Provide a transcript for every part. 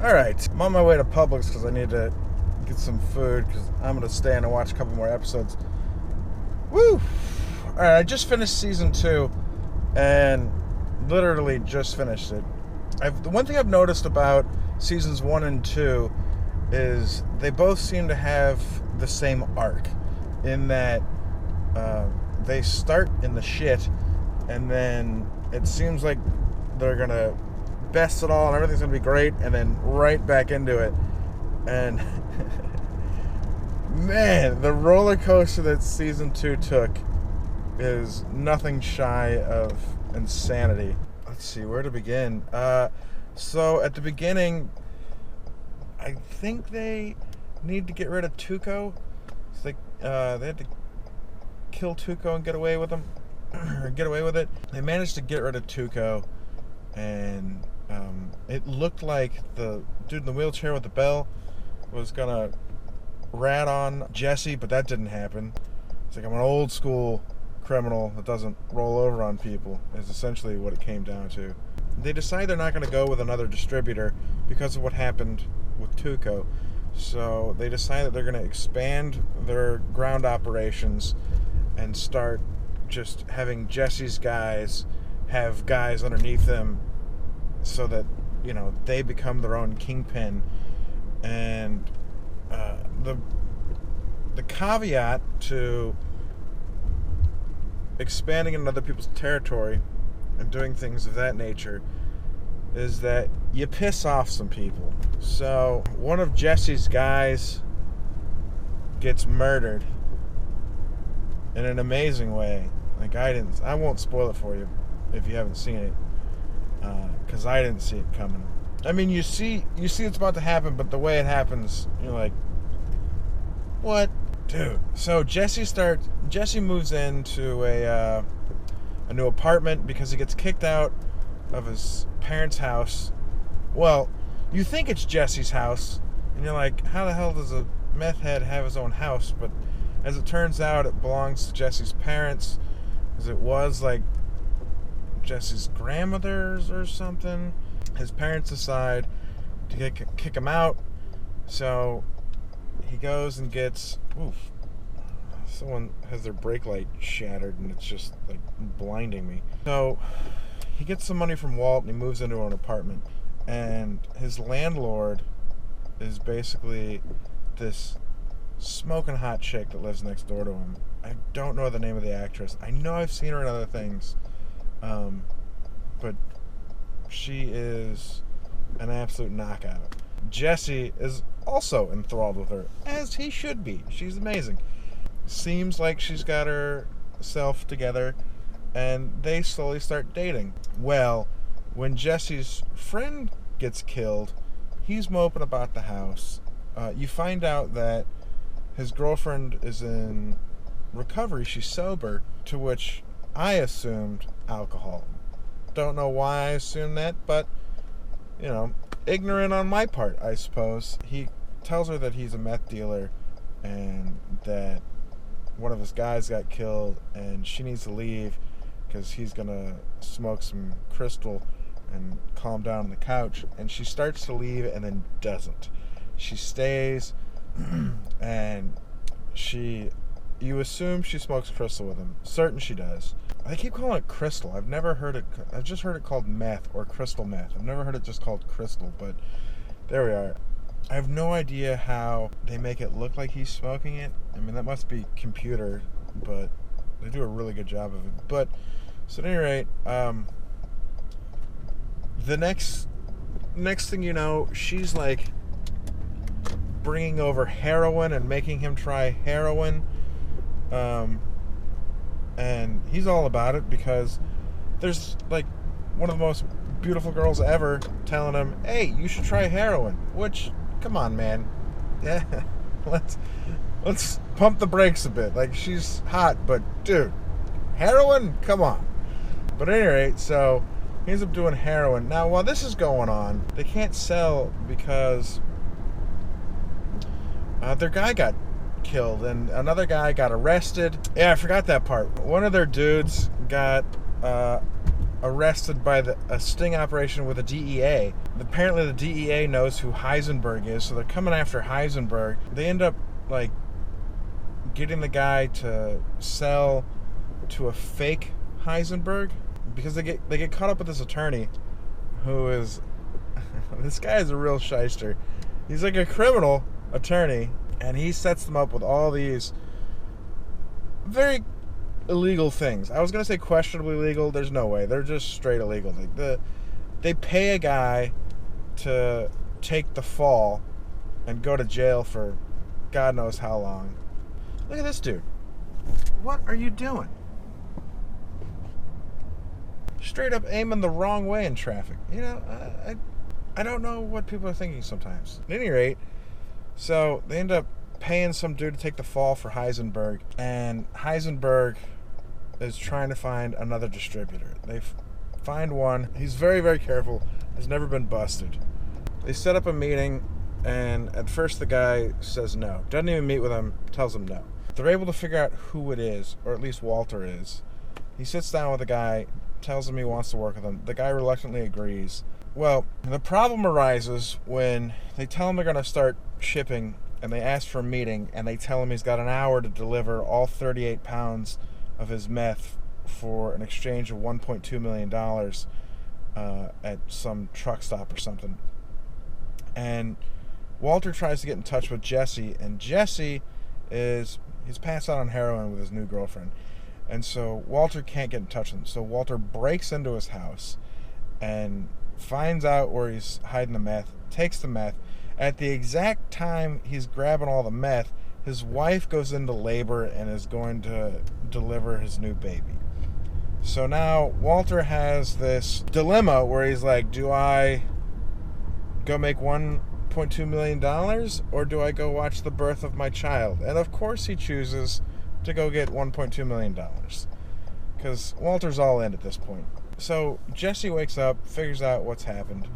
Alright, I'm on my way to Publix because I need to get some food because I'm going to stay and watch a couple more episodes. Woo! Alright, I just finished season 2 and literally just finished it. The one thing I've noticed about seasons 1 and 2 is they both seem to have the same arc in that they start in the shit and then it seems like they're going to best it all and everything's going to be great and then right back into it. And man, the roller coaster that season 2 took is nothing shy of insanity. Let's see where to begin. So at the beginning, I think they need to get rid of Tuco. It's like they had to kill Tuco and get away with him, or get away with it. They managed to get rid of Tuco, and it looked like the dude in the wheelchair with the bell was gonna rat on Jesse, but that didn't happen. It's like I'm an old school criminal that doesn't roll over on people, is essentially what it came down to. They decide they're not going to go with another distributor because of what happened with Tuco. So they decide that they're going to expand their ground operations and start just having Jesse's guys have guys underneath them so that, you know, they become their own kingpin. And the caveat to expanding into other people's territory and doing things of that nature is that you piss off some people. So one of Jesse's guys gets murdered in an amazing way. Like I won't spoil it for you if you haven't seen it, because I didn't see it coming. I mean, you see it's about to happen, but the way it happens, you're like, what? Dude. So Jesse moves into a new apartment because he gets kicked out of his parents' house. Well, you think it's Jesse's house, and you're like, how the hell does a meth head have his own house? But as it turns out, it belongs to Jesse's parents, because it was like Jesse's grandmother's or something. His parents decide to kick him out, so he goes and gets... Oof. Someone has their brake light shattered and it's just like blinding me. So he gets some money from Walt and he moves into an apartment. And his landlord is basically this smoking hot chick that lives next door to him. I don't know the name of the actress. I know I've seen her in other things. But she is an absolute knockout. Jesse is also enthralled with her, as he should be. She's amazing. Seems like she's got herself together, and they slowly start dating. Well, when Jesse's friend gets killed, he's moping about the house. You find out that his girlfriend is in recovery. She's sober, to which I assumed alcohol. Don't know why I assumed that, but, you know, ignorant on my part, I suppose. He tells her that he's a meth dealer and that one of his guys got killed and she needs to leave because he's gonna smoke some crystal and calm down on the couch. And she starts to leave and then doesn't. She stays and you assume she smokes crystal with him. Certain she does. I keep calling it crystal. I've just heard it called meth or crystal meth. I've never heard it just called crystal, but there we are. I have no idea how they make it look like he's smoking it. I mean, that must be computer, but they do a really good job of it. But, so at any rate, the next thing you know, she's like bringing over heroin and making him try heroin. And he's all about it because there's like one of the most beautiful girls ever telling him, hey, you should try heroin. Which, come on, man. Yeah, let's pump the brakes a bit. Like, she's hot, but dude, heroin? Come on. But at any rate, so he ends up doing heroin. Now, while this is going on, they can't sell because their guy got killed and another guy got arrested. Yeah, I forgot that part. One of their dudes got arrested by a sting operation with the DEA, apparently the DEA knows who Heisenberg is, so they're coming after Heisenberg. They end up like getting the guy to sell to a fake Heisenberg because they get caught up with this attorney who is this guy is a real shyster. He's like a criminal attorney, and he sets them up with all these very illegal things. I was gonna say questionably legal. There's no way. They're just straight illegal. Like they pay a guy to take the fall and go to jail for God knows how long. Look at this dude. What are you doing? Straight up aiming the wrong way in traffic. You know, I don't know what people are thinking sometimes. At any rate, so they end up paying some dude to take the fall for Heisenberg, and Heisenberg is trying to find another distributor. They find one. He's very, very careful. Has never been busted. They set up a meeting, and at first the guy says no. Doesn't even meet with him. Tells him no. They're able to figure out who it is, or at least Walter is. He sits down with the guy, tells him he wants to work with him. The guy reluctantly agrees. Well, the problem arises when they tell him they're going to start shipping, and they ask for a meeting, and they tell him he's got an hour to deliver all 38 pounds of his meth for an exchange of $1.2 million at some truck stop or something. And Walter tries to get in touch with Jesse, and Jesse he's passed out on heroin with his new girlfriend. And so Walter can't get in touch with him. So Walter breaks into his house and finds out where he's hiding the meth, takes the meth. At the exact time he's grabbing all the meth, his wife goes into labor and is going to deliver his new baby. So now Walter has this dilemma where he's like, do I go make $1.2 million or do I go watch the birth of my child? And of course he chooses to go get $1.2 million because Walter's all in at this point. So Jesse wakes up, figures out what's happened,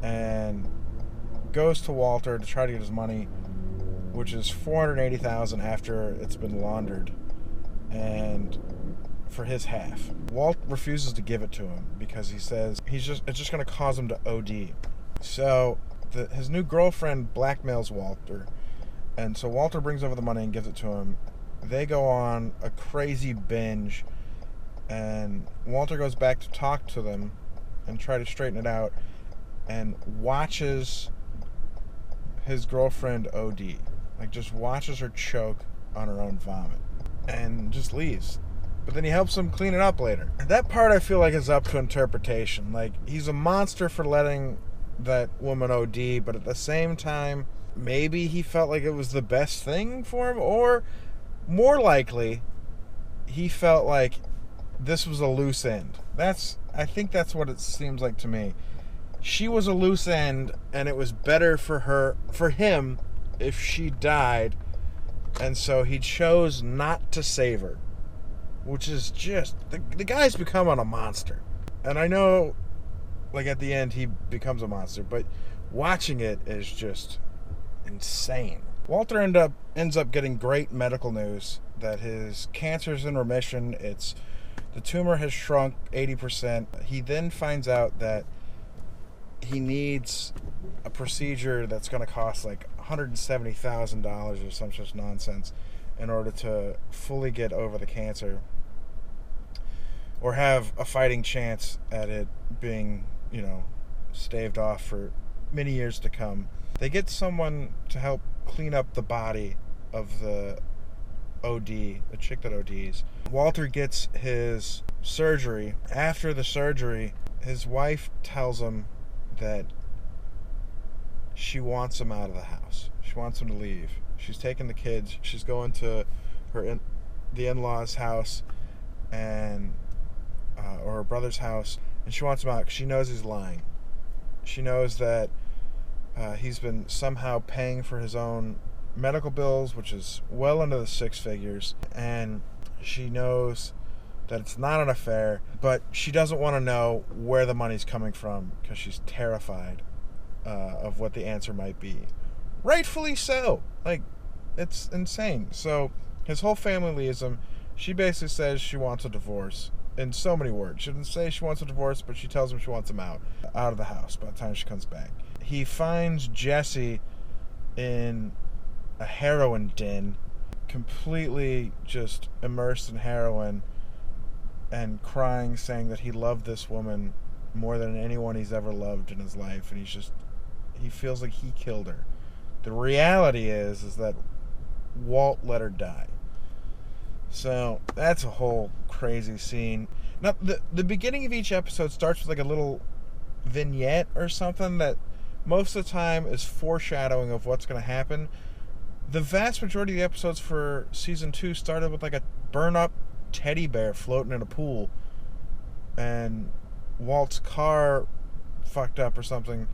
and goes to Walter to try to get his money, which is $480,000 after it's been laundered, and for his half. Walt refuses to give it to him because he says it's just going to cause him to OD. So his new girlfriend blackmails Walter, and so Walter brings over the money and gives it to him. They go on a crazy binge, and Walter goes back to talk to them and try to straighten it out, and watches his girlfriend OD. Like, just watches her choke on her own vomit and just leaves. But then he helps him clean it up later. That part I feel like is up to interpretation. Like, he's a monster for letting that woman OD, but at the same time, maybe he felt like it was the best thing for him, or more likely, he felt like this was a loose end. I think that's what it seems like to me. She was a loose end, and it was better for him, if she died, and so he chose not to save her, which is just the guy's becoming a monster. And I know, like, at the end he becomes a monster, but watching it is just insane. Walter ends up getting great medical news that his cancer's in remission. The tumor has shrunk 80%. He then finds out that he needs a procedure that's going to cost like $170,000 or some such nonsense in order to fully get over the cancer or have a fighting chance at it being, staved off for many years to come. They get someone to help clean up the body of the chick that ODs. Walter gets his surgery. After the surgery, his wife tells him that she wants him out of the house. She wants him to leave. She's taking the kids. She's going to the in-laws' house or her brother's house, and she wants him out because she knows he's lying. She knows that he's been somehow paying for his own medical bills, which is well into the six figures, and she knows that it's not an affair, but she doesn't want to know where the money's coming from because she's terrified of what the answer might be. Rightfully so. Like, it's insane. So his whole family leaves him. She basically says she wants a divorce, in so many words. She doesn't say she wants a divorce, but she tells him she wants him out of the house by the time she comes back. He finds Jesse in a heroin den, completely just immersed in heroin and crying, saying that he loved this woman more than anyone he's ever loved in his life, and he feels like he killed her. The reality is that Walt let her die. So that's a whole crazy scene. Now, the beginning of each episode starts with like a little vignette or something that most of the time is foreshadowing of what's going to happen. The vast majority of the episodes for season 2 started with like a burn-up teddy bear floating in a pool, and Walt's car fucked up or something,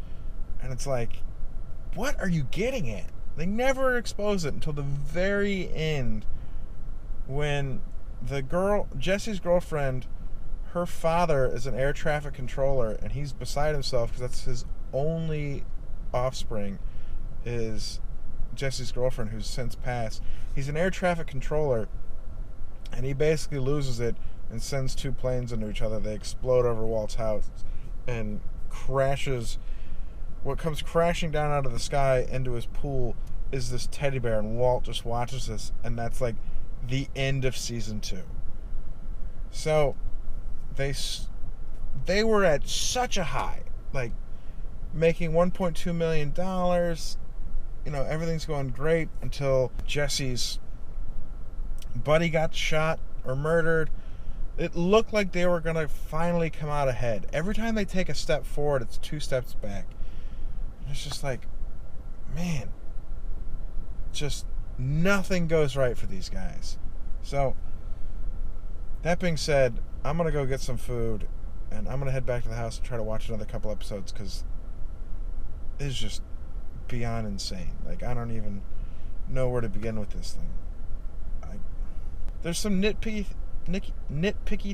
and it's like, what are you getting at? They never expose it until the very end, when Jesse's girlfriend, her father is an air traffic controller, and he's beside himself because that's his only offspring, is Jesse's girlfriend, who's since passed. He's an air traffic controller, and he basically loses it and sends 2 planes into each other. They explode over Walt's house and crashes. What comes crashing down out of the sky into his pool is this teddy bear, and Walt just watches this, and that's like the end of season 2. So they were at such a high, like making $1.2 million. Everything's going great until Jesse's buddy got shot or murdered. It looked like they were going to finally come out ahead. Every time they take a step forward, it's 2 steps back. It's just like, man, just nothing goes right for these guys. So, that being said, I'm going to go get some food, and I'm going to head back to the house and try to watch another couple episodes, because it's just beyond insane. Like, I don't even know where to begin with this thing. There's some nitpicky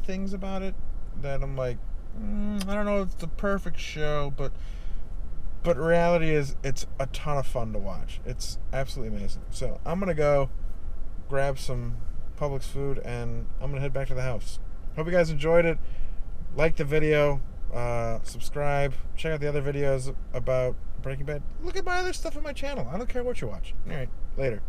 things about it that I'm like, I don't know if it's the perfect show, but reality is it's a ton of fun to watch. It's absolutely amazing. So I'm going to go grab some Publix food, and I'm going to head back to the house. Hope you guys enjoyed it. Like the video, subscribe, check out the other videos about Breaking Bad. Look at my other stuff on my channel. I don't care what you watch. All right, later.